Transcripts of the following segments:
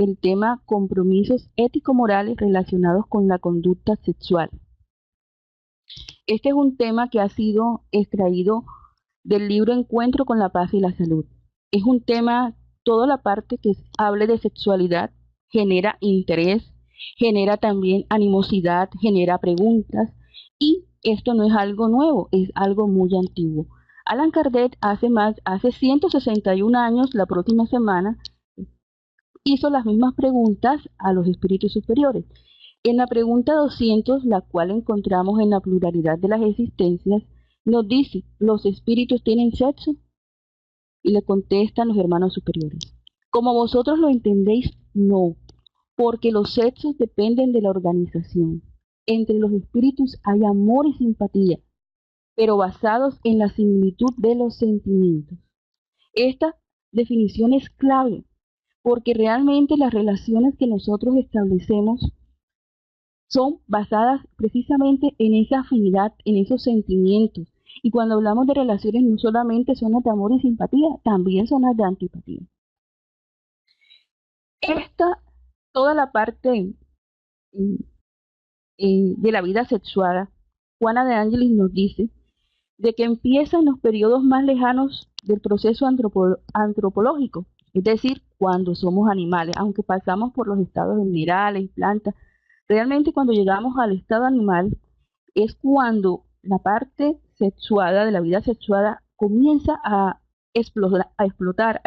el tema compromisos ético-morales relacionados con la conducta sexual. Este es un tema que ha sido extraído del libro Encuentro con la paz y la salud. Es un tema, toda la parte que hable de sexualidad genera interés, genera también animosidad, genera preguntas, y esto no es algo nuevo, es algo muy antiguo. Allan Kardec hace 161 años, la próxima semana, hizo las mismas preguntas a los espíritus superiores. En la pregunta 200, la cual encontramos en la pluralidad de las existencias, nos dice, ¿los espíritus tienen sexo? Y le contestan los hermanos superiores, como vosotros lo entendéis, no, porque los sexos dependen de la organización. Entre los espíritus hay amor y simpatía, pero basados en la similitud de los sentimientos. Esta definición es clave, porque realmente las relaciones que nosotros establecemos son basadas precisamente en esa afinidad, en esos sentimientos. Y cuando hablamos de relaciones, no solamente son las de amor y simpatía, también son las de antipatía. Toda la parte de la vida sexual, Juana de Ángelis nos dice de que empieza en los periodos más lejanos del proceso antropológico, es decir, cuando somos animales, aunque pasamos por los estados minerales, plantas, realmente cuando llegamos al estado animal es cuando la parte sexuada de la vida sexuada comienza a explotar,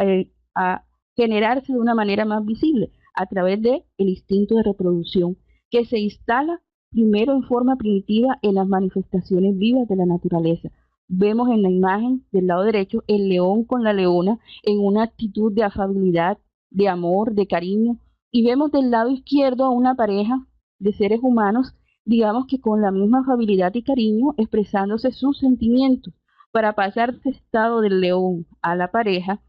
a generarse de una manera más visible a través del instinto de reproducción que se instala primero en forma primitiva en las manifestaciones vivas de la naturaleza. Vemos en la imagen del lado derecho el león con la leona en una actitud de afabilidad, de amor, de cariño, y vemos del lado izquierdo a una pareja de seres humanos, digamos que con la misma afabilidad y cariño, expresándose sus sentimientos. Para pasar de estado del león a la pareja,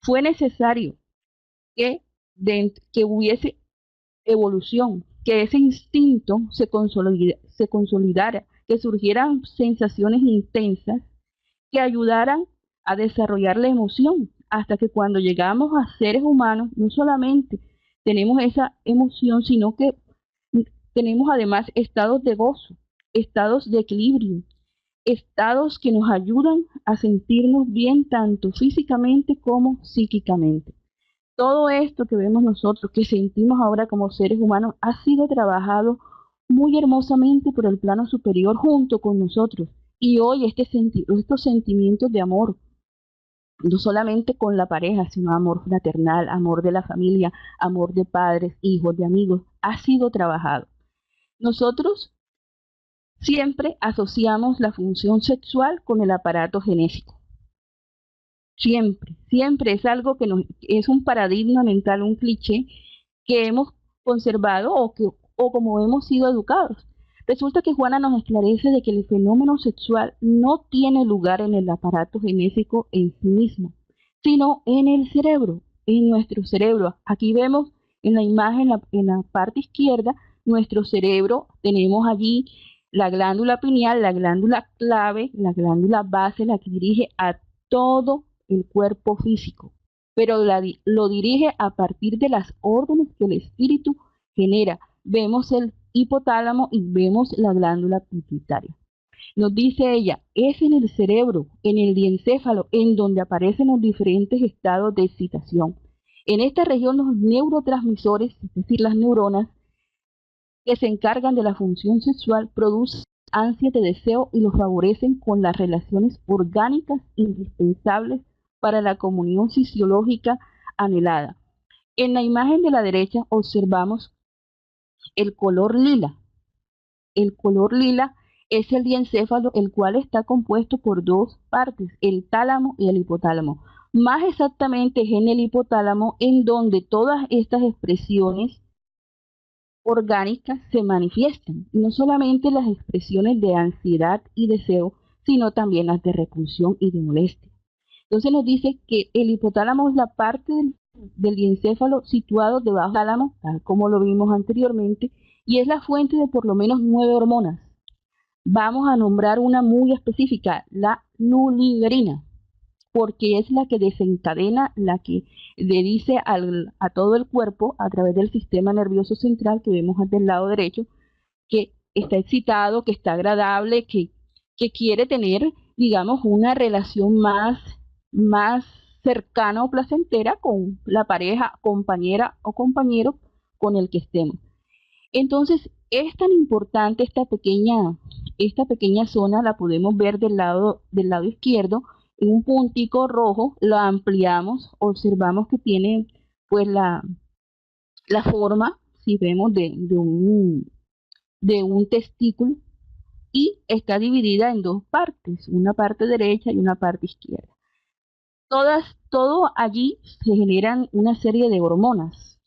fue necesario que hubiese evolución, que ese instinto se consolidara, que surgieran sensaciones intensas que ayudaran a desarrollar la emoción, hasta que cuando llegamos a seres humanos, no solamente tenemos esa emoción, sino que tenemos además estados de gozo, estados de equilibrio, estados que nos ayudan a sentirnos bien tanto físicamente como psíquicamente. Todo esto que vemos nosotros, que sentimos ahora como seres humanos, ha sido trabajado muy hermosamente por el plano superior junto con nosotros. Y hoy estos sentimientos de amor, no solamente con la pareja, sino amor fraternal, amor de la familia, amor de padres, hijos, de amigos, ha sido trabajado. Nosotros siempre asociamos la función sexual con el aparato genésico. Siempre es algo que es un paradigma mental, un cliché que hemos conservado o como hemos sido educados. Resulta que Juana nos esclarece de que el fenómeno sexual no tiene lugar en el aparato genésico en sí mismo, sino en el cerebro, en nuestro cerebro. Aquí vemos en la imagen, en la parte izquierda, nuestro cerebro, tenemos allí la glándula pineal, la glándula clave, la glándula base, la que dirige a todo el cuerpo físico, pero lo dirige a partir de las órdenes que el espíritu genera. Vemos el hipotálamo y vemos la glándula pituitaria. Nos dice ella, es en el cerebro, en el diencéfalo, en donde aparecen los diferentes estados de excitación. En esta región los neurotransmisores, es decir, las neuronas, que se encargan de la función sexual, producen ansias de deseo y los favorecen con las relaciones orgánicas indispensables para la comunión fisiológica anhelada. En la imagen de la derecha observamos el color lila. El color lila es el diencéfalo, el cual está compuesto por dos partes, el tálamo y el hipotálamo. Más exactamente es en el hipotálamo en donde todas estas expresiones orgánicas se manifiestan, no solamente las expresiones de ansiedad y deseo, sino también las de repulsión y de molestia. Entonces nos dice que el hipotálamo es la parte del diencéfalo situado debajo del tálamo, tal como lo vimos anteriormente, y es la fuente de por lo menos 9 hormonas. Vamos a nombrar una muy específica, la luliverina. porque es la que desencadena, la que le dice a todo el cuerpo a través del sistema nervioso central que vemos del lado derecho, que está excitado, que está agradable, que quiere tener, digamos, una relación más cercana o placentera con la pareja, compañera o compañero con el que estemos. Entonces, es tan importante esta pequeña zona, la podemos ver del lado izquierdo, en un puntico rojo, la ampliamos, observamos que tiene pues la forma, si vemos, de un testículo, y está dividida en dos partes, una parte derecha y una parte izquierda. Todo allí se generan una serie de hormonas.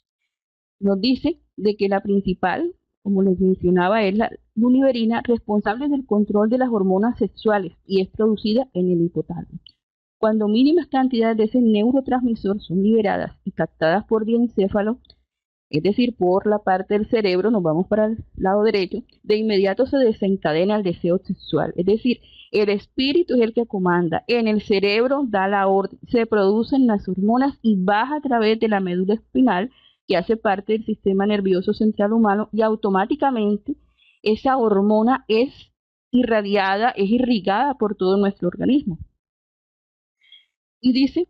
Nos dice de que la principal, como les mencionaba, es la luliverina, responsable del control de las hormonas sexuales y es producida en el hipotálamo. Cuando mínimas cantidades de ese neurotransmisor son liberadas y captadas por diencéfalo, es decir, por la parte del cerebro, nos vamos para el lado derecho, de inmediato se desencadena el deseo sexual. Es decir, el espíritu es el que comanda, en el cerebro da la orden, se producen las hormonas y baja a través de la médula espinal, que hace parte del sistema nervioso central humano, y automáticamente esa hormona es irradiada, es irrigada por todo nuestro organismo. Y dice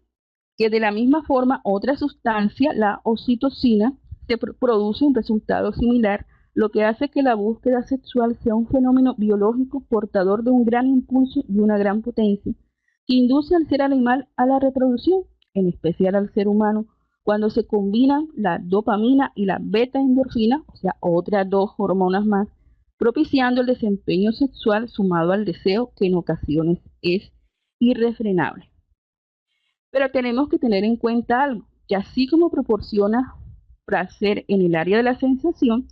que de la misma forma otra sustancia, la oxitocina, se produce un resultado similar, lo que hace que la búsqueda sexual sea un fenómeno biológico portador de un gran impulso y una gran potencia, que induce al ser animal a la reproducción, en especial al ser humano, cuando se combinan la dopamina y la beta-endorfina, o sea, otras dos hormonas más, propiciando el desempeño sexual sumado al deseo, que en ocasiones es irrefrenable. Pero tenemos que tener en cuenta algo, que así como proporciona placer en el área de la sensación,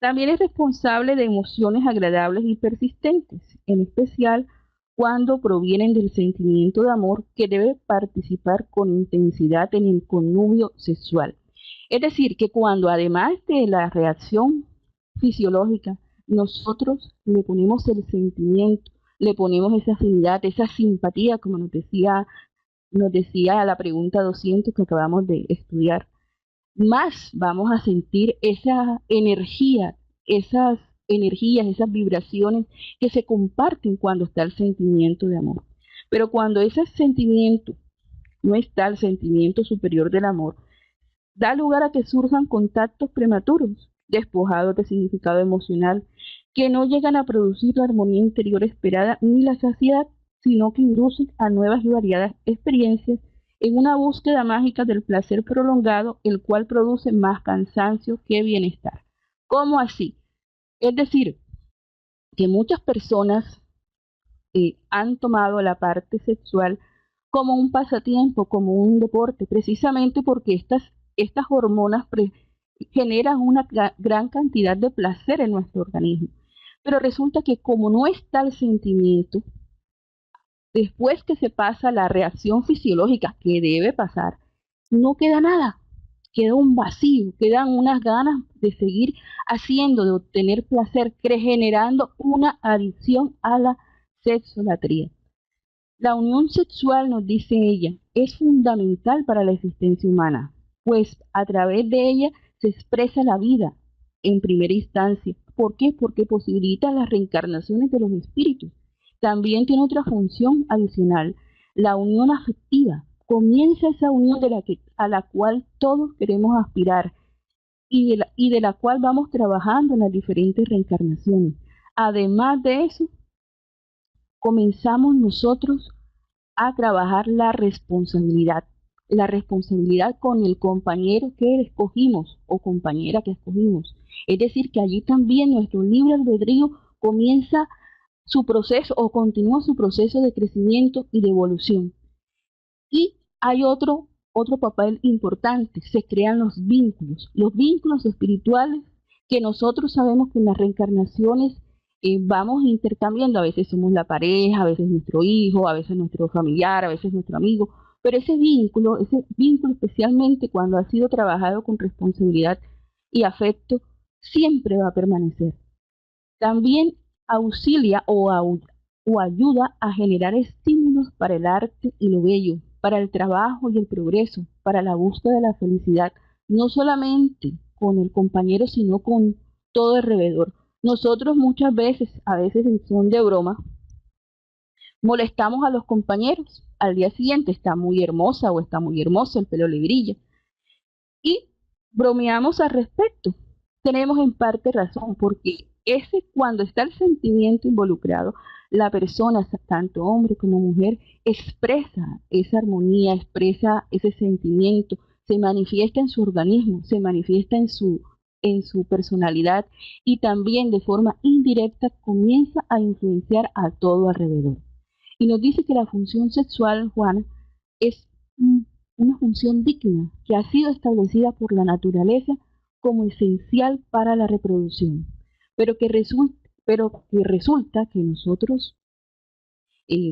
también es responsable de emociones agradables y persistentes, en especial cuando provienen del sentimiento de amor que debe participar con intensidad en el connubio sexual. Es decir, que cuando además de la reacción fisiológica, nosotros le ponemos el sentimiento, le ponemos esa afinidad, esa simpatía, como nos decía la pregunta 200 que acabamos de estudiar, más vamos a sentir esa energía, esas energías, esas vibraciones que se comparten cuando está el sentimiento de amor. Pero cuando ese sentimiento no está, el sentimiento superior del amor, da lugar a que surjan contactos prematuros, despojados de significado emocional, que no llegan a producir la armonía interior esperada ni la saciedad, sino que inducen a nuevas y variadas experiencias en una búsqueda mágica del placer prolongado, el cual produce más cansancio que bienestar. ¿Cómo así? Es decir, que muchas personas han tomado la parte sexual como un pasatiempo, como un deporte, precisamente porque estas hormonas generan una gran cantidad de placer en nuestro organismo. Pero resulta que como no está el sentimiento, después que se pasa la reacción fisiológica que debe pasar, no queda nada, queda un vacío, quedan unas ganas de seguir haciendo, de obtener placer, generando una adicción a la sexolatría. La unión sexual, nos dice ella, es fundamental para la existencia humana, pues a través de ella se expresa la vida en primera instancia. ¿Por qué? Porque posibilita las reencarnaciones de los espíritus. También tiene otra función adicional, la unión afectiva. Comienza esa unión a la cual todos queremos aspirar y de la cual vamos trabajando en las diferentes reencarnaciones. Además de eso, comenzamos nosotros a trabajar la responsabilidad con el compañero que escogimos o compañera que escogimos. Es decir, que allí también nuestro libre albedrío comienza su proceso o continúa su proceso de crecimiento y de evolución. Y hay otro papel importante, se crean los vínculos espirituales que nosotros sabemos que en las reencarnaciones vamos intercambiando, a veces somos la pareja, a veces nuestro hijo, a veces nuestro familiar, a veces nuestro amigo, pero ese vínculo especialmente cuando ha sido trabajado con responsabilidad y afecto, siempre va a permanecer. También auxilia o o ayuda a generar estímulos para el arte y lo bello, para el trabajo y el progreso, para la búsqueda de la felicidad, no solamente con el compañero, sino con todo alrededor. Nosotros muchas veces, a veces en son de broma, molestamos a los compañeros. Al día siguiente está muy hermosa o está muy hermoso, el pelo le brilla. Y bromeamos al respecto. Tenemos en parte razón, porque ese cuando está el sentimiento involucrado, la persona, tanto hombre como mujer, expresa esa armonía, expresa ese sentimiento, se manifiesta en su organismo, se manifiesta en su personalidad y también de forma indirecta comienza a influenciar a todo alrededor. Y nos dice que la función sexual, Juana, es una función digna que ha sido establecida por la naturaleza como esencial para la reproducción, pero que resulta que nosotros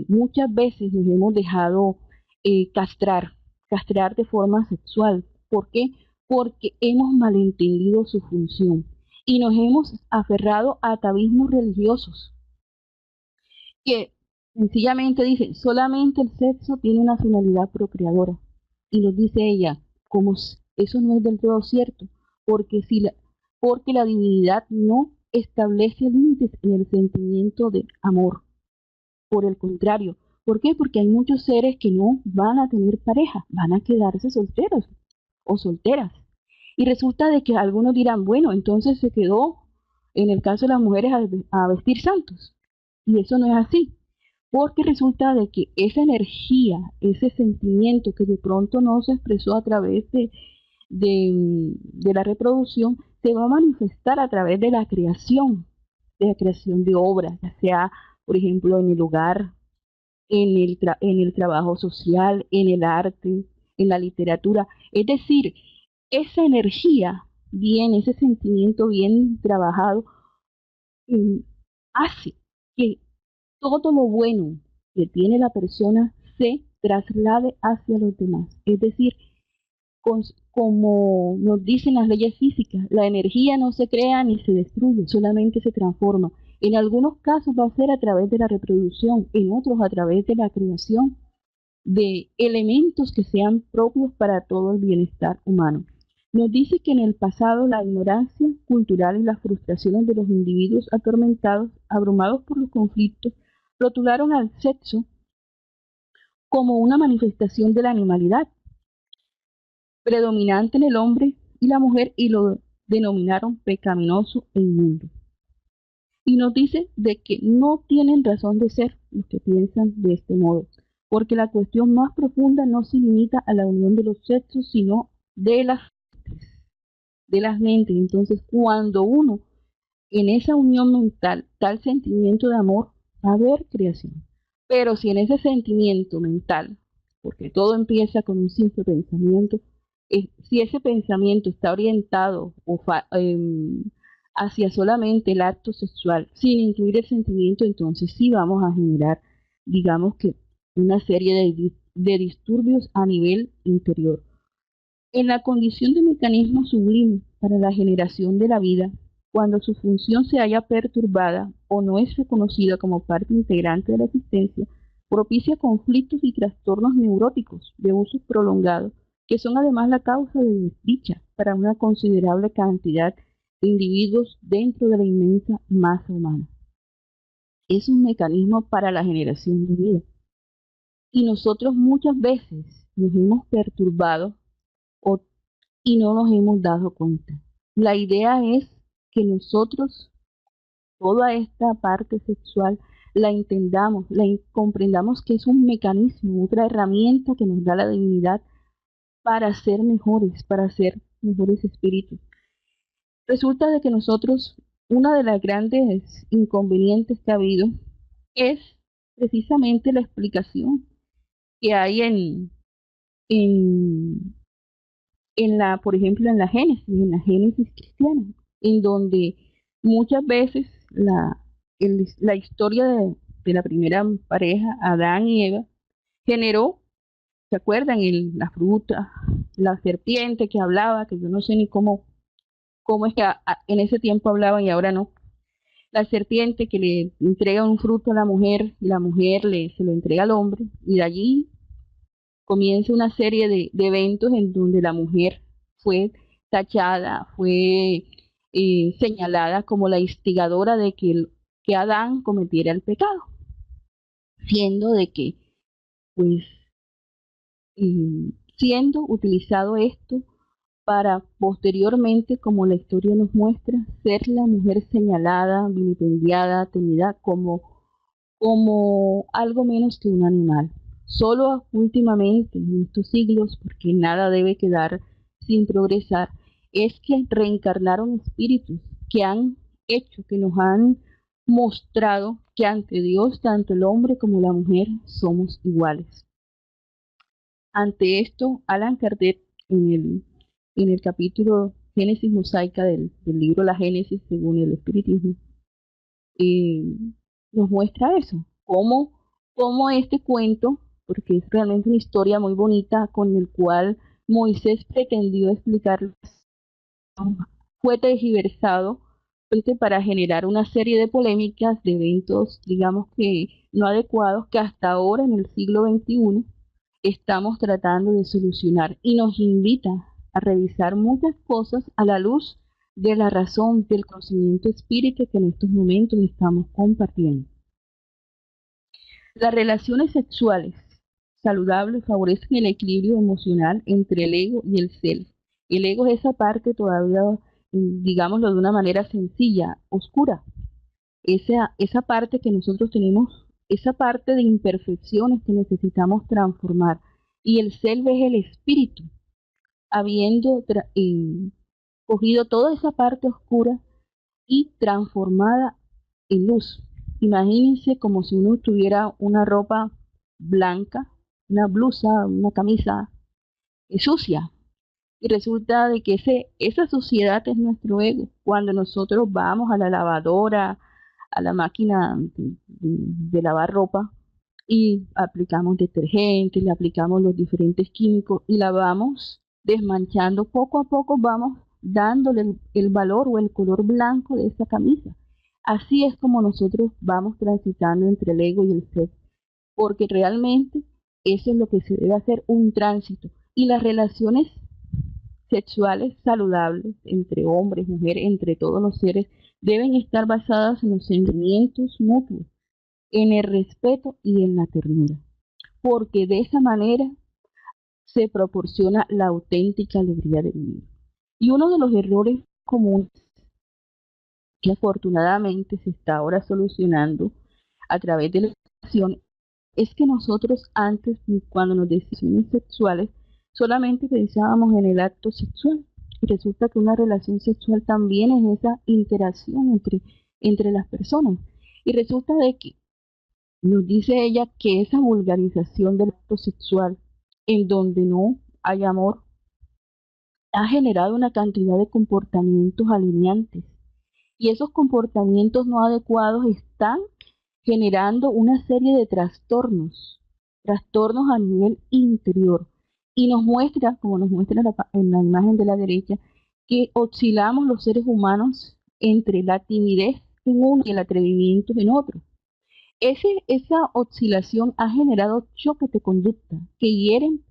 muchas veces nos hemos dejado castrar de forma sexual. ¿Por qué? Porque hemos malentendido su función y nos hemos aferrado a atavismos religiosos que sencillamente dicen, solamente el sexo tiene una finalidad procreadora. Y nos dice ella, como eso no es del todo cierto, porque, porque la divinidad no establece límites en el sentimiento de amor. Por el contrario, ¿por qué? Porque hay muchos seres que no van a tener pareja, van a quedarse solteros o solteras. Y resulta de que algunos dirán, bueno, entonces se quedó, en el caso de las mujeres, a vestir santos. Y eso no es así, porque resulta de que esa energía, ese sentimiento que de pronto no se expresó a través de la reproducción, se va a manifestar a través de la creación de obras, ya sea, por ejemplo, en el hogar, en el trabajo social, en el arte, en la literatura. Es decir, esa energía bien, ese sentimiento bien trabajado, eh, hace que todo lo bueno que tiene la persona se traslade hacia los demás. Es decir, como nos dicen las leyes físicas, la energía no se crea ni se destruye, solamente se transforma. En algunos casos va a ser a través de la reproducción, en otros a través de la creación de elementos que sean propios para todo el bienestar humano. Nos dice que en el pasado la ignorancia cultural y las frustraciones de los individuos atormentados, abrumados por los conflictos, rotularon al sexo como una manifestación de la animalidad predominante en el hombre y la mujer y lo denominaron pecaminoso e inmundo. Y nos dice de que no tienen razón de ser los que piensan de este modo, porque la cuestión más profunda no se limita a la unión de los sexos, sino de las mentes. Entonces, cuando uno en esa unión mental tal sentimiento de amor, va a haber creación. Pero si en ese sentimiento mental, porque todo empieza con un simple pensamiento, si ese pensamiento está orientado hacia solamente el acto sexual, sin incluir el sentimiento, entonces sí vamos a generar, digamos que, una serie de disturbios a nivel interior. En la condición de mecanismo sublime para la generación de la vida, cuando su función se halla perturbada o no es reconocida como parte integrante de la existencia, propicia conflictos y trastornos neuróticos de uso prolongado, que son además la causa de desdicha para una considerable cantidad de individuos dentro de la inmensa masa humana. Es un mecanismo para la generación de vida. Y nosotros muchas veces nos hemos perturbado o y no nos hemos dado cuenta. La idea es que nosotros toda esta parte sexual la entendamos, comprendamos que es un mecanismo, otra herramienta que nos da la divinidad para ser mejores espíritus. Resulta de que nosotros, una de las grandes inconvenientes que ha habido es precisamente la explicación que hay en por ejemplo, en la Génesis cristiana, en donde muchas veces la historia de la primera pareja, Adán y Eva, generó, ¿se acuerdan? La fruta, la serpiente que hablaba, que yo no sé ni cómo es que en ese tiempo hablaban y ahora no. la serpiente que le entrega un fruto a la mujer y la mujer se lo entrega al hombre, y de allí comienza una serie de eventos en donde la mujer fue tachada, fue señalada como la instigadora de que Adán cometiera el pecado, siendo de que, pues, siendo utilizado esto para posteriormente, como la historia nos muestra, ser la mujer señalada, vilipendiada, tenida como algo menos que un animal. Solo últimamente, en estos siglos, porque nada debe quedar sin progresar, es que reencarnaron espíritus que han hecho, que nos han mostrado que ante Dios, tanto el hombre como la mujer somos iguales. Ante esto, Alan Kardec, en el capítulo Génesis Mosaica del libro La Génesis, según el espiritismo, eh, nos muestra eso, cómo este cuento, porque es realmente una historia muy bonita con el cual Moisés pretendió explicar, fue tergiversado para generar una serie de polémicas, de eventos, digamos que no adecuados, que hasta ahora en el siglo XXI estamos tratando de solucionar, y nos invita a revisar muchas cosas a la luz de la razón, del conocimiento espírita que en estos momentos estamos compartiendo. Las relaciones sexuales saludables favorecen el equilibrio emocional entre el ego y el self. El ego es esa parte todavía, digámoslo de una manera sencilla, oscura. Esa parte que nosotros tenemos, esa parte de imperfecciones que necesitamos transformar. Y el self es el espíritu, habiendo cogido toda esa parte oscura y transformada en luz. Imagínense como si uno tuviera una ropa blanca, una blusa, una camisa sucia, y resulta de que esa suciedad es nuestro ego. Cuando nosotros vamos a la lavadora, a la máquina de lavar ropa, y aplicamos detergentes, le aplicamos los diferentes químicos y la vamos desmanchando, poco a poco vamos dándole el valor o el color blanco de esa camisa. Así es como nosotros vamos transitando entre el ego y el ser, porque realmente eso es lo que se debe hacer, un tránsito. Y las relaciones sexuales saludables entre hombres, mujeres, entre todos los seres, deben estar basadas en los sentimientos mutuos, en el respeto y en la ternura, porque de esa manera se proporciona la auténtica alegría de vivir. Y uno de los errores comunes que afortunadamente se está ahora solucionando a través de la educación es que nosotros antes, cuando nos decíamos sexuales, solamente pensábamos en el acto sexual. Y resulta que una relación sexual también es esa interacción entre las personas. Y resulta de que nos dice ella que esa vulgarización del acto sexual, en donde no hay amor, ha generado una cantidad de comportamientos alienantes. Y esos comportamientos no adecuados están generando una serie de trastornos a nivel interior. Y nos muestra, como nos muestra en la imagen de la derecha, que oscilamos los seres humanos entre la timidez en uno y el atrevimiento en otro. Esa oscilación ha generado choques de conducta que hieren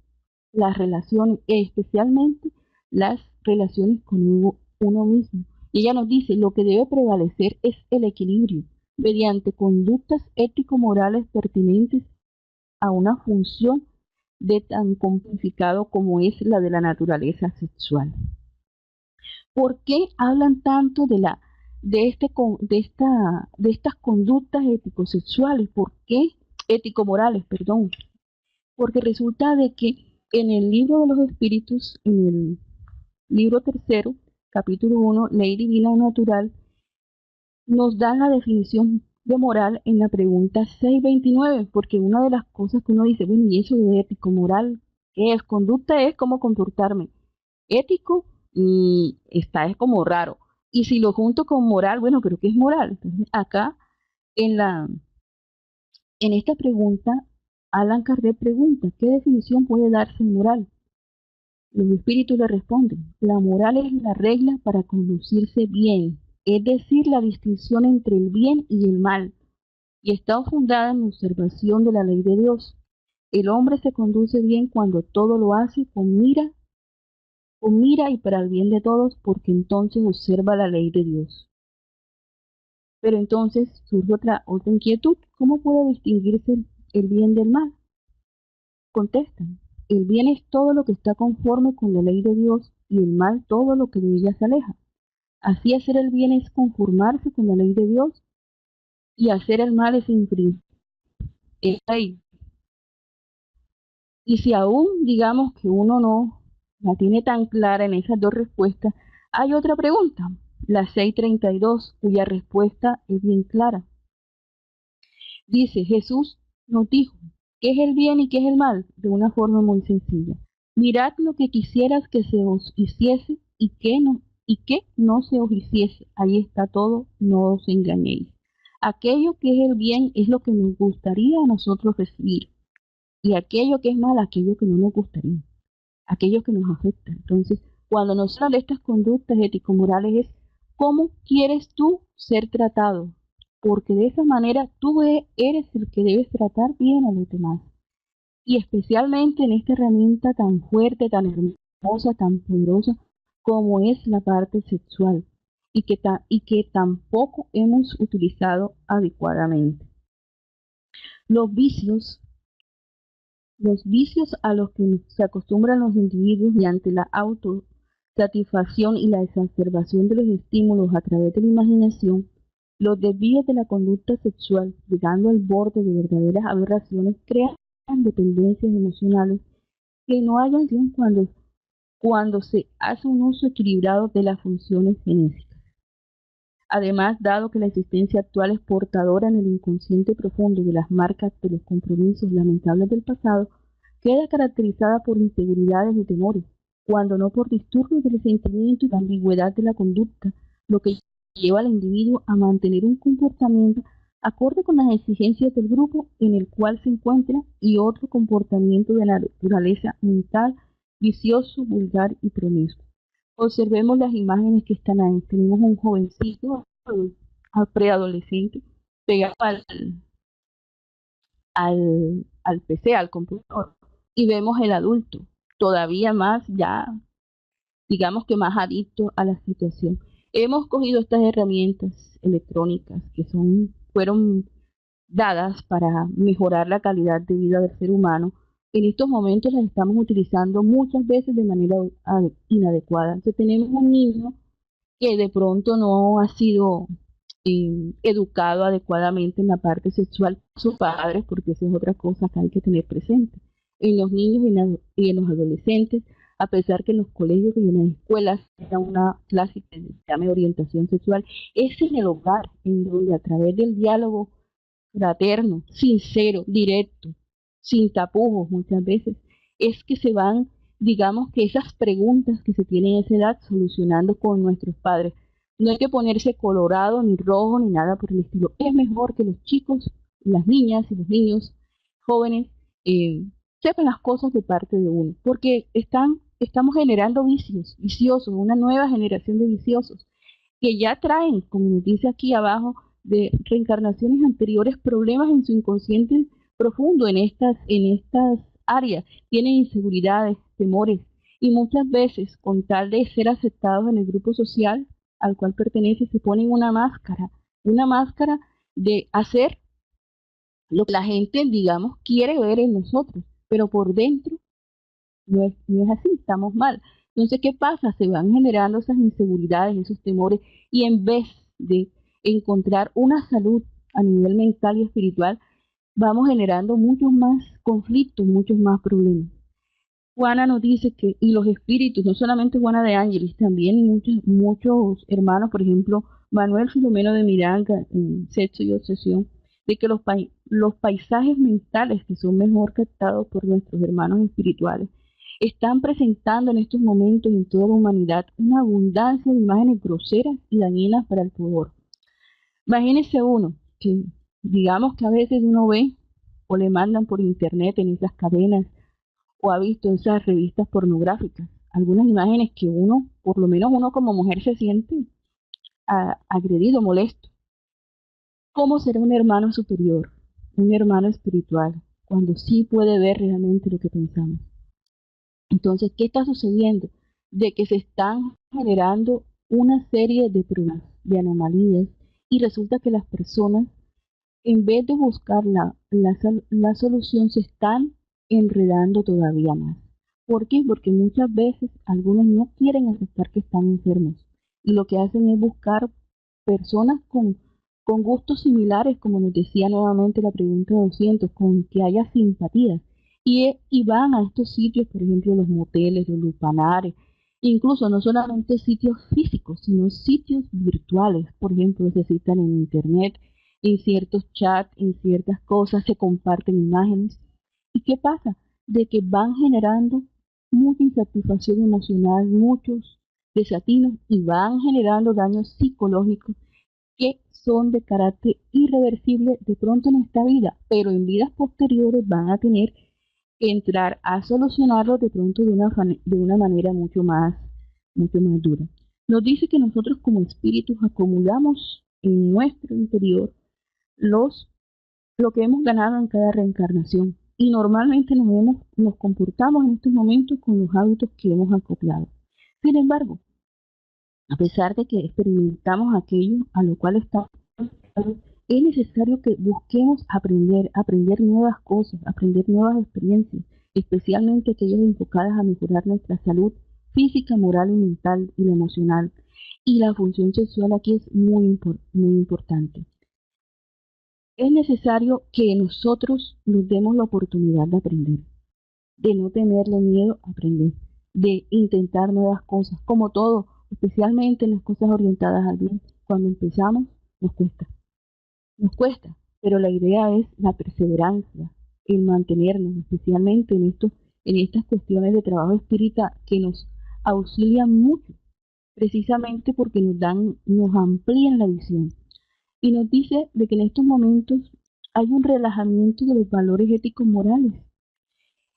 las relaciones, especialmente las relaciones con uno mismo. Y ella nos dice, lo que debe prevalecer es el equilibrio, mediante conductas ético-morales pertinentes a una función de tan complicado como es la de la naturaleza sexual. ¿Por qué hablan tanto de estas conductas ético-sexuales? ¿Por qué? Ético-morales, perdón. Porque resulta de que en el libro de los espíritus, en el libro tercero, capítulo 1, Ley Divina o Natural, nos dan la definición de moral en la pregunta 629, porque una de las cosas que uno dice, bueno, ¿y eso de ético, moral? ¿Qué es? Conducta es cómo comportarme. Ético, es como raro. Y si lo junto con moral, bueno, creo que es moral. Entonces, acá, en esta pregunta, Alan Kardec pregunta, ¿qué definición puede darse en moral? Los espíritus le responden, la moral es la regla para conducirse bien, es decir, la distinción entre el bien y el mal, y está fundada en la observación de la ley de Dios. El hombre se conduce bien cuando todo lo hace con mira y para el bien de todos, porque entonces observa la ley de Dios. Pero entonces surge otra inquietud. ¿Cómo puede distinguirse el bien del mal? Contestan, el bien es todo lo que está conforme con la ley de Dios y el mal todo lo que de ella se aleja. Así hacer el bien es conformarse con la ley de Dios y hacer el mal es infringir la ley. Y si aún digamos que uno no la tiene tan clara en esas dos respuestas, hay otra pregunta, la 632, cuya respuesta es bien clara. Dice, Jesús nos dijo, ¿qué es el bien y qué es el mal? De una forma muy sencilla. Mirad lo que quisieras que se os hiciese y que no se os hiciese. Ahí está todo, no os engañéis. Aquello que es el bien es lo que nos gustaría a nosotros recibir. Y aquello que es mal, aquello que no nos gustaría. Aquello que nos afecta. Entonces, cuando nos hablan de estas conductas ético-morales es cómo quieres tú ser tratado, porque de esa manera tú eres el que debes tratar bien a los demás. Y especialmente en esta herramienta tan fuerte, tan hermosa, tan poderosa como es la parte sexual y que tampoco hemos utilizado adecuadamente. Los vicios a los que se acostumbran los individuos mediante la autosatisfacción y la exacerbación de los estímulos a través de la imaginación, los desvíos de la conducta sexual, llegando al borde de verdaderas aberraciones, crean dependencias emocionales que no hayan sido cuando se hace un uso equilibrado de las funciones genéticas. Además, dado que la existencia actual es portadora en el inconsciente profundo de las marcas de los compromisos lamentables del pasado, queda caracterizada por inseguridades y temores, cuando no por disturbios del sentimiento y la ambigüedad de la conducta, lo que lleva al individuo a mantener un comportamiento acorde con las exigencias del grupo en el cual se encuentra y otro comportamiento de la naturaleza mental, vicioso, vulgar y promiscuo. Observemos las imágenes que están ahí. Tenemos un jovencito, preadolescente, pegado al PC, al computador, y vemos el adulto, todavía más ya, digamos que más adicto a la situación. Hemos cogido estas herramientas electrónicas que fueron dadas para mejorar la calidad de vida del ser humano. En estos momentos las estamos utilizando muchas veces de manera inadecuada. Entonces tenemos un niño que de pronto no ha sido educado adecuadamente en la parte sexual por sus padres, porque esa es otra cosa que hay que tener presente. En los niños y en los adolescentes, a pesar que en los colegios y en las escuelas hay una clase que se llama orientación sexual, es en el hogar, en donde a través del diálogo fraterno, sincero, directo, sin tapujos muchas veces, es que se van, digamos que esas preguntas que se tienen a esa edad solucionando con nuestros padres. No hay que ponerse colorado, ni rojo, ni nada por el estilo. Es mejor que los chicos, las niñas y los niños jóvenes eh, sepan las cosas de parte de uno, porque estamos generando viciosos, una nueva generación de viciosos, que ya traen, como nos dice aquí abajo, de reencarnaciones anteriores, problemas en su inconsciente profundo en estas áreas. Tienen inseguridades, temores, y muchas veces, con tal de ser aceptados en el grupo social al cual pertenece, se ponen una máscara de hacer lo que la gente, digamos, quiere ver en nosotros, pero por dentro no es así, estamos mal. Entonces, ¿qué pasa? Se van generando esas inseguridades, esos temores, y en vez de encontrar una salud a nivel mental y espiritual, vamos generando muchos más conflictos, muchos más problemas. Juana nos dice que, y los espíritus, no solamente Juana de Ángeles, también muchos hermanos, por ejemplo, Manuel Filomeno de Miranda, en Sexo y Obsesión, de que los paisajes mentales que son mejor captados por nuestros hermanos espirituales están presentando en estos momentos en toda la humanidad una abundancia de imágenes groseras y dañinas para el pudor. Imagínese uno que, digamos que a veces uno ve o le mandan por internet en esas cadenas o ha visto esas revistas pornográficas, algunas imágenes que uno, por lo menos uno como mujer se siente agredido, molesto. ¿Cómo será un hermano superior, un hermano espiritual, cuando sí puede ver realmente lo que pensamos? Entonces, ¿qué está sucediendo? De que se están generando una serie de problemas, de anomalías, y resulta que las personas, en vez de buscar la solución, se están enredando todavía más. ¿Por qué? Porque muchas veces algunos no quieren aceptar que están enfermos y lo que hacen es buscar personas con gustos similares, como nos decía nuevamente la pregunta 200, con que haya simpatía. Y van a estos sitios, por ejemplo, los moteles, los lupanares, incluso no solamente sitios físicos, sino sitios virtuales. Por ejemplo, se citan en internet, en ciertos chats, en ciertas cosas, se comparten imágenes. ¿Y qué pasa? De que van generando mucha insatisfacción emocional, muchos desatinos y van generando daños psicológicos que son de carácter irreversible de pronto en esta vida, pero en vidas posteriores van a tener que entrar a solucionarlo de pronto de una manera mucho más dura. Nos dice que nosotros como espíritus acumulamos en nuestro interior los, lo que hemos ganado en cada reencarnación. Y normalmente nos comportamos en estos momentos con los hábitos que hemos acoplado. Sin embargo, a pesar de que experimentamos aquello a lo cual estamos, es necesario que busquemos aprender nuevas cosas, aprender nuevas experiencias, especialmente aquellas enfocadas a mejorar nuestra salud física, moral y mental y la emocional. Y la función sexual aquí es muy importante. Es necesario que nosotros nos demos la oportunidad de aprender, de no tenerle miedo a aprender, de intentar nuevas cosas, como todo, especialmente en las cosas orientadas al bien. Cuando empezamos, nos cuesta, nos cuesta, pero la idea es la perseverancia, el mantenernos, especialmente en estas cuestiones de trabajo espírita que nos auxilian mucho, precisamente porque nos amplían la visión. Y nos dice de que en estos momentos hay un relajamiento de los valores éticos morales.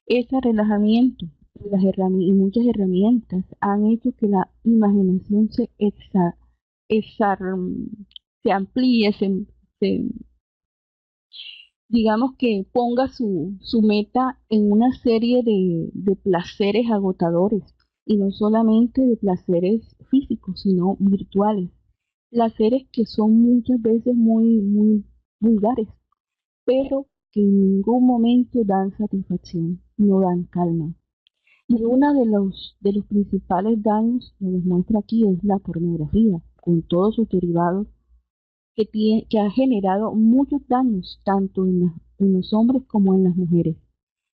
Ese relajamiento y muchas herramientas han hecho que la imaginación exa- se amplíe, se- digamos que ponga su meta en una serie de placeres agotadores, y no solamente de placeres físicos, sino virtuales, placeres que son muchas veces muy vulgares, pero que en ningún momento dan satisfacción, no dan calma. Y uno de los principales daños que nos muestra aquí es la pornografía, con todos sus derivados, que ha generado muchos daños, tanto en los hombres como en las mujeres.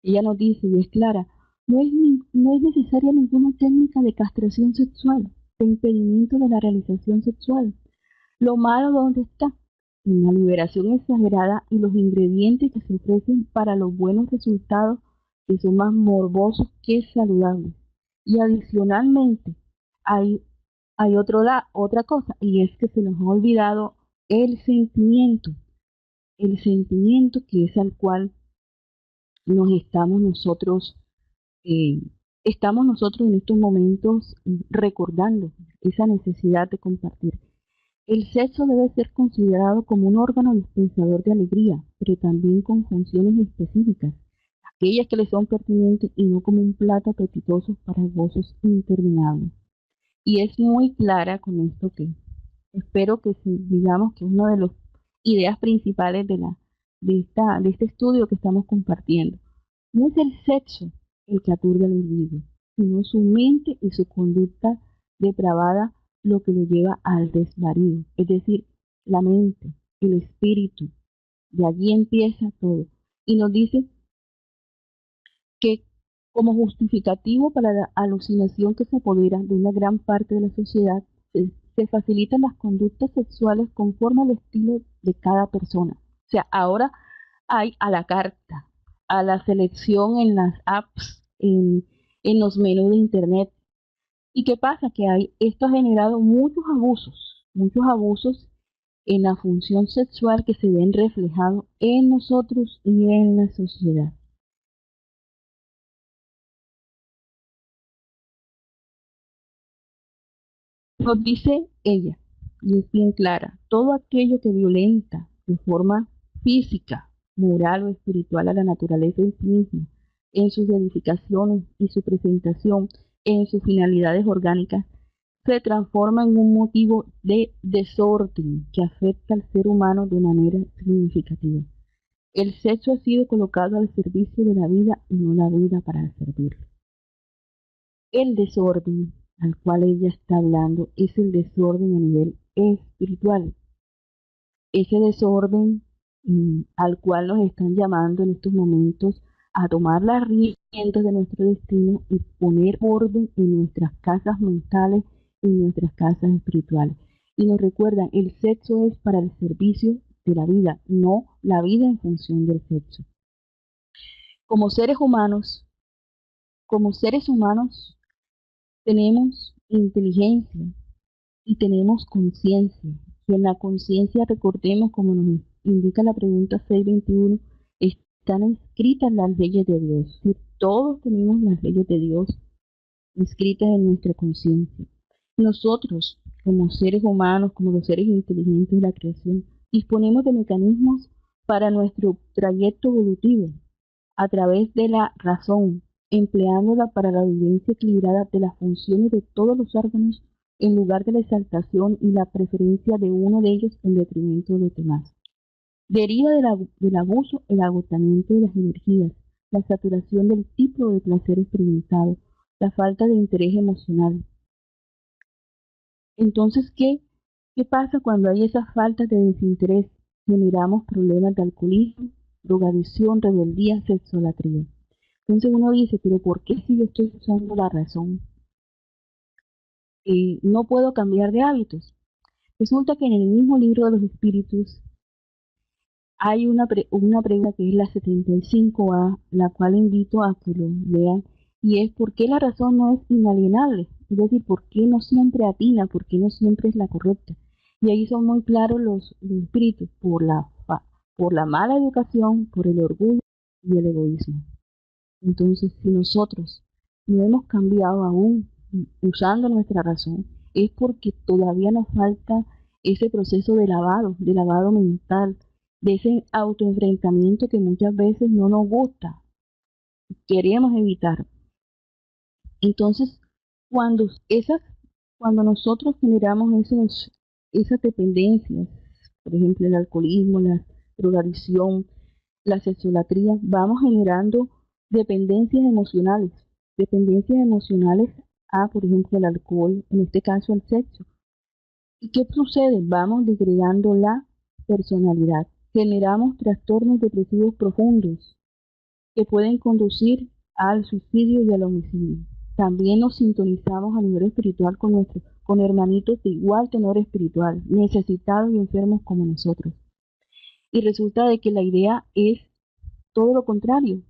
Ella nos dice, y es clara, no es necesaria ninguna técnica de castración sexual, de impedimento de la realización sexual. Lo malo, ¿dónde está? En la liberación exagerada y los ingredientes que se ofrecen para los buenos resultados, que son más morbosos que saludables. Y adicionalmente, hay, hay otra cosa, y es que se nos ha olvidado el el sentimiento que es al cual nos eh, estamos nosotros en estos momentos recordando esa necesidad de compartir. El sexo debe ser considerado como un órgano dispensador de alegría, pero también con funciones específicas, aquellas que le son pertinentes, y no como un plato apetitoso para gozos interminables. Y es muy clara con esto, que espero que digamos que es una de las ideas principales de este estudio que estamos compartiendo. No es el sexo el que aturde al individuo, sino su mente y su conducta depravada lo que lo lleva al desvarío, es decir, la mente, el espíritu. De allí empieza todo. Y nos dice que como justificativo para la alucinación que se apodera de una gran parte de la sociedad, se facilitan las conductas sexuales conforme al estilo de cada persona. O sea, ahora hay a la carta, a la selección en las apps, en los menús de internet. ¿Y qué pasa? Que esto ha generado muchos abusos en la función sexual, que se ven reflejados en nosotros y en la sociedad. Nos dice ella, y es bien clara. Todo aquello que violenta de forma física, moral o espiritual a la naturaleza en sí misma, en sus edificaciones y su presentación, en sus finalidades orgánicas, se transforma en un motivo de desorden que afecta al ser humano de manera significativa. El sexo ha sido colocado al servicio de la vida y no la vida para servirlo. El desorden al cual ella está hablando es el desorden a nivel espiritual. Ese desorden al cual nos están llamando en estos momentos a tomar las riendas de nuestro destino y poner orden en nuestras casas mentales y en nuestras casas espirituales. Y nos recuerdan, el sexo es para el servicio de la vida, no la vida en función del sexo. Como seres humanos, como seres humanos tenemos inteligencia y tenemos conciencia. Y en la conciencia, recordemos, como nos indica la pregunta 621, están escritas las leyes de Dios. Y todos tenemos las leyes de Dios escritas en nuestra conciencia. Nosotros, como seres humanos, como los seres inteligentes de la creación, disponemos de mecanismos para nuestro trayecto evolutivo a través de la razón, empleándola para la vivencia equilibrada de las funciones de todos los órganos en lugar de la exaltación y la preferencia de uno de ellos en detrimento de los demás. Deriva del abuso el agotamiento de las energías, la saturación del tipo de placer experimentado, la falta de interés emocional. Entonces, ¿qué pasa cuando hay esas faltas de desinterés? Generamos problemas de alcoholismo, drogadicción, rebeldía, sexolatría. Entonces uno dice, pero ¿por qué si yo estoy usando la razón? No puedo cambiar de hábitos. Resulta que en el mismo libro de los espíritus hay una pregunta que es la 75A, la cual invito a que lo lean, y es ¿por qué la razón no es inalienable? Es decir, ¿por qué no siempre atina? ¿Por qué no siempre es la correcta? Y ahí son muy claros los espíritus, por la mala educación, por el orgullo y el egoísmo. Entonces, si nosotros no hemos cambiado aún usando nuestra razón, es porque todavía nos falta ese proceso de lavado mental, de ese autoenfrentamiento que muchas veces no nos gusta, queremos evitar. Entonces, cuando, cuando nosotros generamos esas dependencias, por ejemplo, el alcoholismo, la drogadicción, la sexolatría, vamos generando dependencias emocionales a, por ejemplo, el alcohol, en este caso al sexo. ¿Y qué sucede? Vamos degradando la personalidad. Generamos trastornos depresivos profundos que pueden conducir al suicidio y al homicidio. También nos sintonizamos a nivel espiritual con hermanitos de igual tenor espiritual, necesitados y enfermos como nosotros. Y resulta de que la idea es todo lo contrario,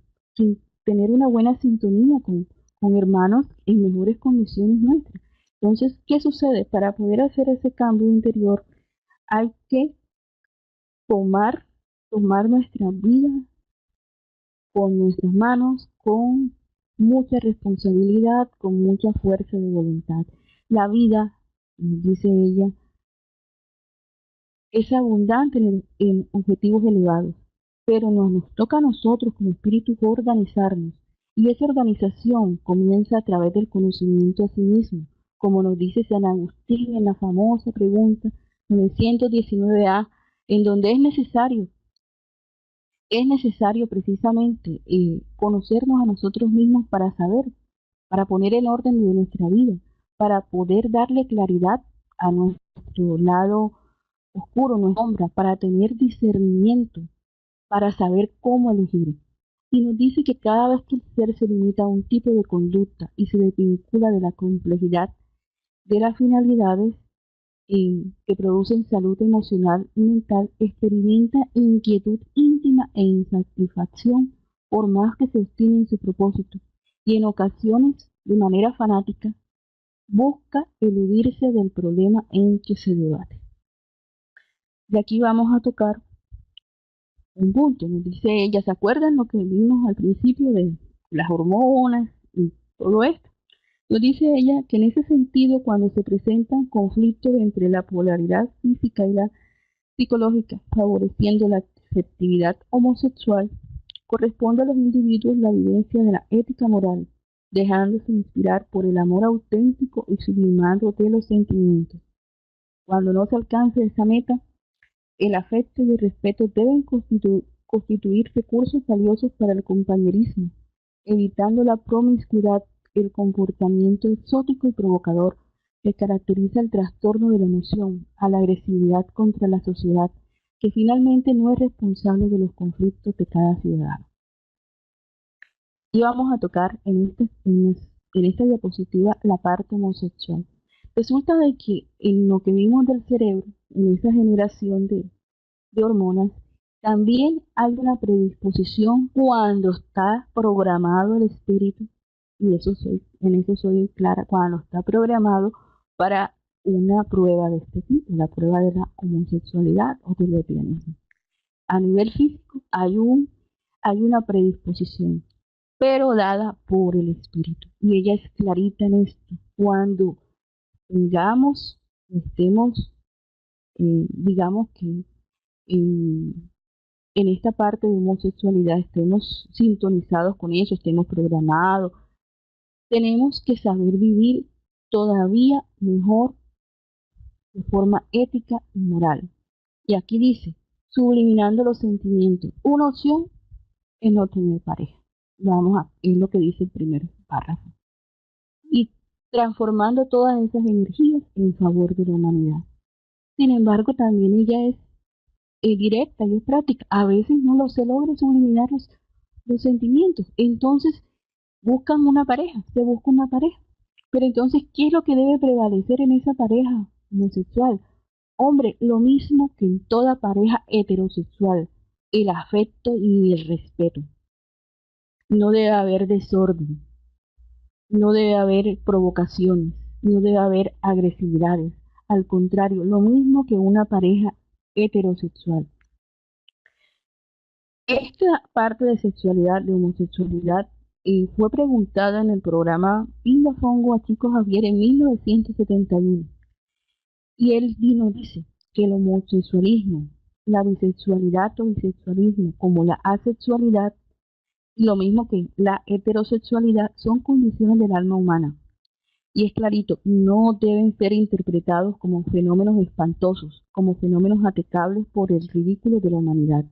tener una buena sintonía con hermanos en mejores condiciones nuestras. Entonces, ¿qué sucede? Para poder hacer ese cambio interior hay que tomar nuestra vida con nuestras manos, con mucha responsabilidad, con mucha fuerza de voluntad. La vida, dice ella, es abundante en objetivos elevados, pero nos toca a nosotros como espíritus organizarnos, y esa organización comienza a través del conocimiento a sí mismo, como nos dice San Agustín en la famosa pregunta 919A, en donde es necesario precisamente conocernos a nosotros mismos para saber, para poner el orden de nuestra vida, para poder darle claridad a nuestro lado oscuro, nuestra sombra, para tener discernimiento, para saber cómo elegir. Y nos dice que cada vez que el ser se limita a un tipo de conducta y se desvincula de la complejidad de las finalidades que producen salud emocional y mental, experimenta inquietud íntima e insatisfacción por más que se obstine en su propósito, y en ocasiones, de manera fanática, busca eludirse del problema en que se debate. Y aquí vamos a tocar un punto, nos dice ella, ¿se acuerdan lo que vimos al principio de las hormonas y todo esto? Nos dice ella que en ese sentido, cuando se presentan conflictos entre la polaridad física y la psicológica, favoreciendo la afectividad homosexual, corresponde a los individuos la vivencia de la ética moral, dejándose inspirar por el amor auténtico y sublimado de los sentimientos. Cuando no se alcance esa meta, el afecto y el respeto deben constituir recursos valiosos para el compañerismo, evitando la promiscuidad, el comportamiento exótico y provocador que caracteriza el trastorno de la emoción, a la agresividad contra la sociedad, que finalmente no es responsable de los conflictos de cada ciudadano. Y vamos a tocar en esta diapositiva la parte homosexual. Resulta de que en lo que vimos del cerebro, en esa generación de hormonas, también hay una predisposición cuando está programado el espíritu, y en eso soy clara, cuando está programado para una prueba de este tipo, la prueba de la homosexualidad o del lesbianismo. A nivel físico hay una predisposición, pero dada por el espíritu. Y ella es clarita en esto. Cuando estemos, digamos que en esta parte de homosexualidad estemos sintonizados con eso, estemos programados, tenemos que saber vivir todavía mejor de forma ética y moral. Y aquí dice, subliminando los sentimientos. Una opción es no tener pareja. Es lo que dice el primer párrafo. Y transformando todas esas energías en favor de la humanidad. Sin embargo, también ella es directa y es práctica. A veces no se logra subliminar los sentimientos. Entonces buscan una pareja, se busca una pareja. Pero entonces, ¿qué es lo que debe prevalecer en esa pareja homosexual? Hombre, lo mismo que en toda pareja heterosexual, el afecto y el respeto. No debe haber desorden, no debe haber provocaciones, no debe haber agresividades. Al contrario, lo mismo que una pareja heterosexual. Esta parte de sexualidad, de homosexualidad, fue preguntada en el programa Pinga Fongo a Chico Javier en 1971. Y él dice que el homosexualismo, la bisexualidad o bisexualismo, como la asexualidad, lo mismo que la heterosexualidad, son condiciones del alma humana. Y es clarito, no deben ser interpretados como fenómenos espantosos, como fenómenos atacables por el ridículo de la humanidad.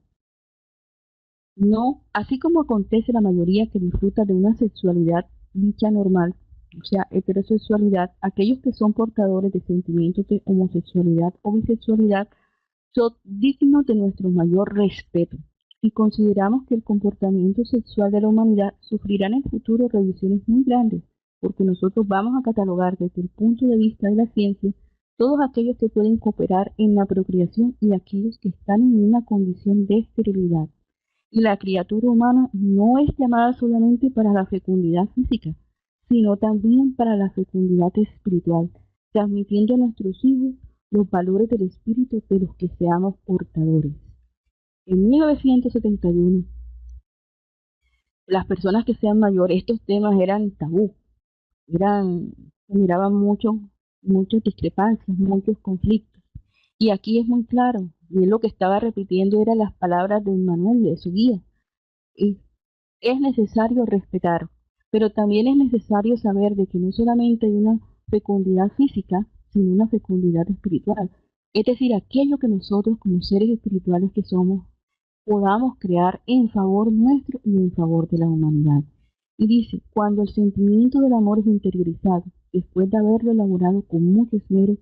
No, así como acontece la mayoría que disfruta de una sexualidad dicha normal, o sea, heterosexualidad, aquellos que son portadores de sentimientos de homosexualidad o bisexualidad son dignos de nuestro mayor respeto y consideramos que el comportamiento sexual de la humanidad sufrirá en el futuro revisiones muy grandes, porque nosotros vamos a catalogar desde el punto de vista de la ciencia todos aquellos que pueden cooperar en la procreación y aquellos que están en una condición de esterilidad. Y la criatura humana no es llamada solamente para la fecundidad física, sino también para la fecundidad espiritual, transmitiendo a nuestros hijos los valores del espíritu de los que seamos portadores. En 1971, las personas que sean mayores, estos temas eran tabú, se miraban muchas discrepancias, muchos conflictos. Y aquí es muy claro, y él lo que estaba repitiendo eran las palabras de Manuel, de su guía. Y es necesario respetar, pero también es necesario saber de que no solamente hay una fecundidad física, sino una fecundidad espiritual. Es decir, aquello que nosotros como seres espirituales que somos podamos crear en favor nuestro y en favor de la humanidad. Y dice, cuando el sentimiento del amor es interiorizado, después de haberlo elaborado con mucho esmero,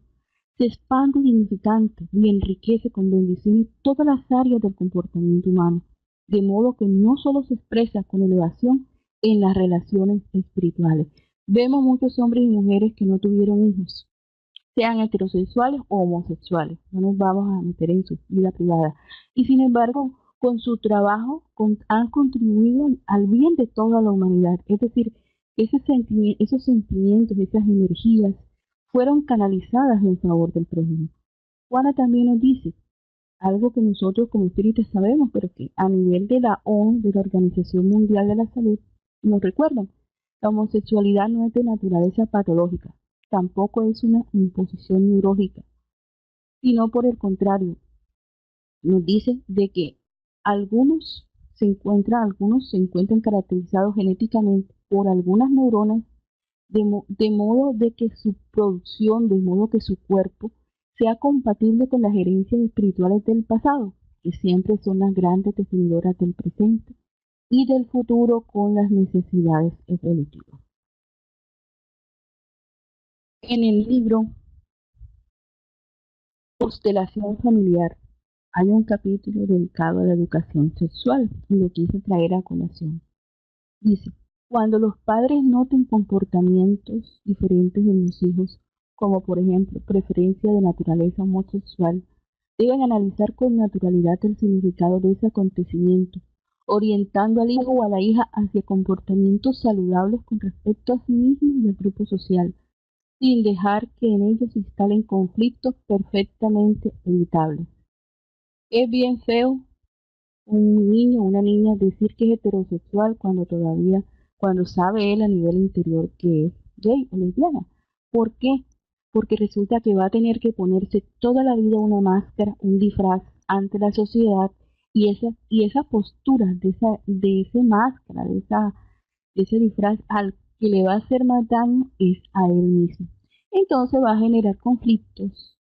se expande dignificante y enriquece con bendiciones todas las áreas del comportamiento humano, de modo que no solo se expresa con elevación en las relaciones espirituales. Vemos muchos hombres y mujeres que no tuvieron hijos, sean heterosexuales o homosexuales. No nos vamos a meter en su vida privada. Y sin embargo, con su trabajo han contribuido al bien de toda la humanidad. Es decir, esos sentimientos, esas energías fueron canalizadas en favor del prójimo. Juana también nos dice algo que nosotros como espíritas sabemos, pero que a nivel de la ONU, de la Organización Mundial de la Salud, nos recuerdan La homosexualidad no es de naturaleza patológica, tampoco es una imposición neurológica, sino por el contrario, nos dice de que algunos se encuentran caracterizados genéticamente por algunas neuronas de modo de que su producción, de modo que su cuerpo sea compatible con las herencias espirituales del pasado, que siempre son las grandes definidoras del presente y del futuro con las necesidades evolutivas. En el libro Constelación Familiar hay un capítulo dedicado a la educación sexual y lo quise traer a colación. Dice, cuando los padres noten comportamientos diferentes de los hijos, como por ejemplo preferencia de naturaleza homosexual, deben analizar con naturalidad el significado de ese acontecimiento, orientando al hijo o a la hija hacia comportamientos saludables con respecto a sí mismo y al grupo social, sin dejar que en ellos se instalen conflictos perfectamente evitables. Es bien feo un niño o una niña decir que es heterosexual cuando sabe él a nivel interior que es gay o lesbiana. ¿Por qué? Porque resulta que va a tener que ponerse toda la vida una máscara, un disfraz ante la sociedad y esa postura de esa máscara, de ese disfraz al que le va a hacer más daño es a él mismo. Entonces va a generar conflictos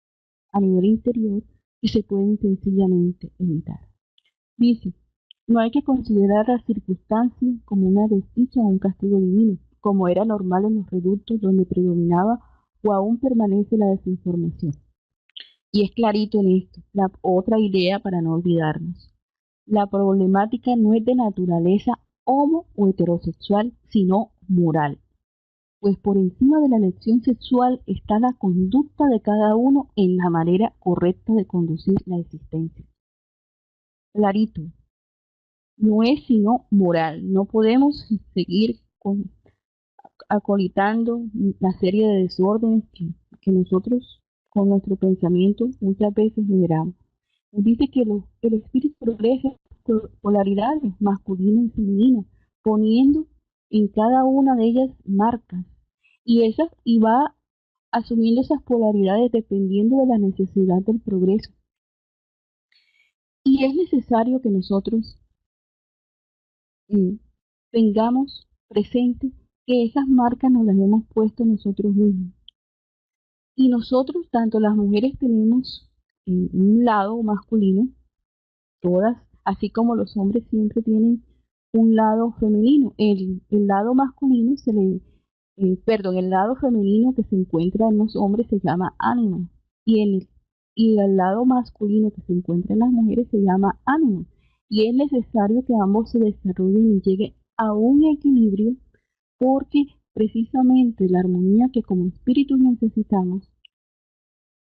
a nivel interior y se pueden sencillamente evitar. Dice, no hay que considerar las circunstancias como una desdicha o un castigo divino, como era normal en los reductos donde predominaba o aún permanece la desinformación. Y es clarito en esto, la otra idea para no olvidarnos. La problemática no es de naturaleza homo o heterosexual, sino moral, pues por encima de la elección sexual está la conducta de cada uno en la manera correcta de conducir la existencia. Clarito, no es sino moral. No podemos seguir acolitando la serie de desórdenes que nosotros con nuestro pensamiento muchas veces generamos. Nos dice que el espíritu progresa por polaridades masculina y femenina, poniendo en cada una de ellas marcas y va asumiendo esas polaridades dependiendo de la necesidad del progreso. Y es necesario que nosotros tengamos presente que esas marcas nos las hemos puesto nosotros mismos. Y nosotros, tanto las mujeres, tenemos un lado masculino, todas, así como los hombres siempre tienen un lado femenino. El lado masculino el lado femenino que se encuentra en los hombres se llama ánima. Y el lado masculino que se encuentra en las mujeres se llama ánimo. Y es necesario que ambos se desarrollen y lleguen a un equilibrio porque precisamente la armonía que como espíritus necesitamos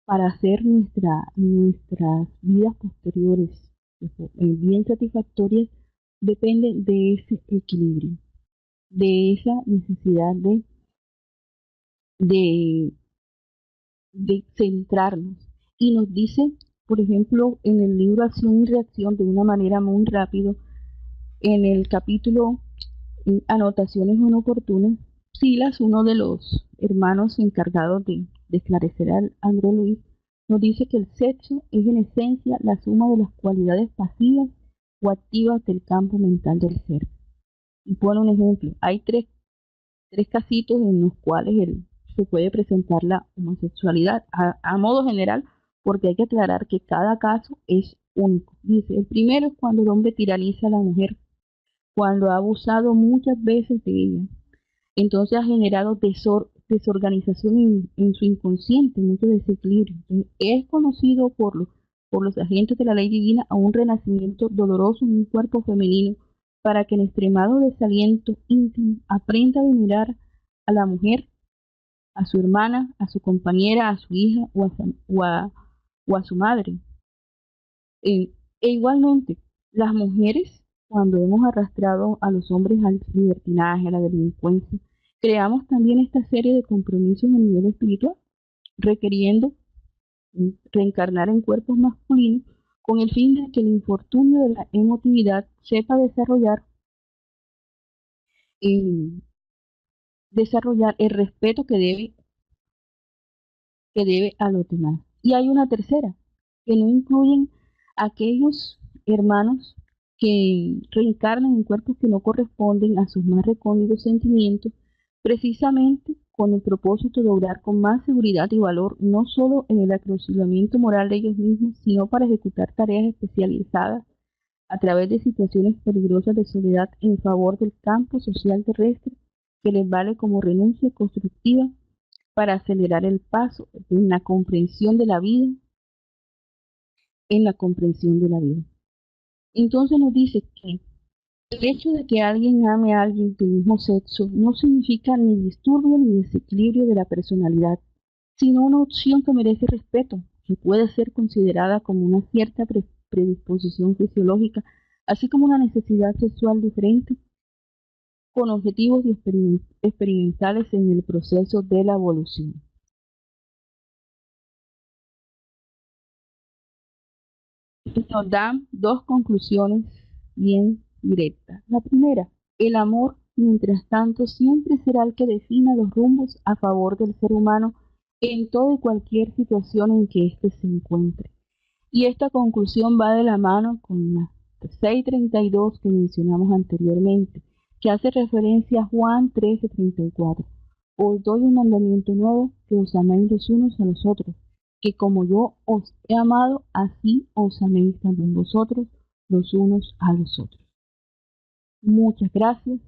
para hacer nuestras vidas posteriores bien satisfactorias depende de ese equilibrio, de esa necesidad de, de centrarnos. Y nos dice, por ejemplo, en el libro Acción y Reacción, de una manera muy rápido, en el capítulo Anotaciones inoportunas, Silas, uno de los hermanos encargados de esclarecer al André Luis, nos dice que el sexo es en esencia la suma de las cualidades pasivas o activas del campo mental del ser. Y pone un ejemplo, hay tres casitos en los cuales se puede presentar la homosexualidad a modo general, porque hay que aclarar que cada caso es único. Dice, el primero es cuando el hombre tiraniza a la mujer, cuando ha abusado muchas veces de ella. Entonces ha generado desorganización en su inconsciente, mucho desequilibrio. Entonces, es conocido por los agentes de la ley divina a un renacimiento doloroso en un cuerpo femenino para que en extremado desaliento íntimo aprenda a mirar a la mujer, a su hermana, a su compañera, a su hija o a su madre. E igualmente, las mujeres, cuando hemos arrastrado a los hombres al libertinaje, a la delincuencia, creamos también esta serie de compromisos a nivel espiritual, requiriendo reencarnar en cuerpos masculinos con el fin de que el infortunio de la emotividad sepa desarrollar desarrollar el respeto que debe a los demás. Y hay una tercera, que no incluyen aquellos hermanos que reencarnan en cuerpos que no corresponden a sus más recónditos sentimientos, precisamente con el propósito de obrar con más seguridad y valor, no solo en el acrecimiento moral de ellos mismos, sino para ejecutar tareas especializadas a través de situaciones peligrosas de soledad en favor del campo social terrestre, que les vale como renuncia constructiva para acelerar el paso en la comprensión de la vida, en la comprensión de la vida. Entonces nos dice que el hecho de que alguien ame a alguien del mismo sexo no significa ni disturbio ni desequilibrio de la personalidad, sino una opción que merece respeto, que puede ser considerada como una cierta predisposición fisiológica, así como una necesidad sexual diferente, con objetivos experimentales en el proceso de la evolución. Nos dan dos conclusiones bien directas. La primera, el amor, mientras tanto, siempre será el que defina los rumbos a favor del ser humano en toda y cualquier situación en que éste se encuentre. Y esta conclusión va de la mano con la 6:32 que mencionamos anteriormente, que hace referencia a Juan 13:34. Os doy un mandamiento nuevo, que os améis los unos a los otros, que como yo os he amado, así os améis también vosotros los unos a los otros. Muchas gracias.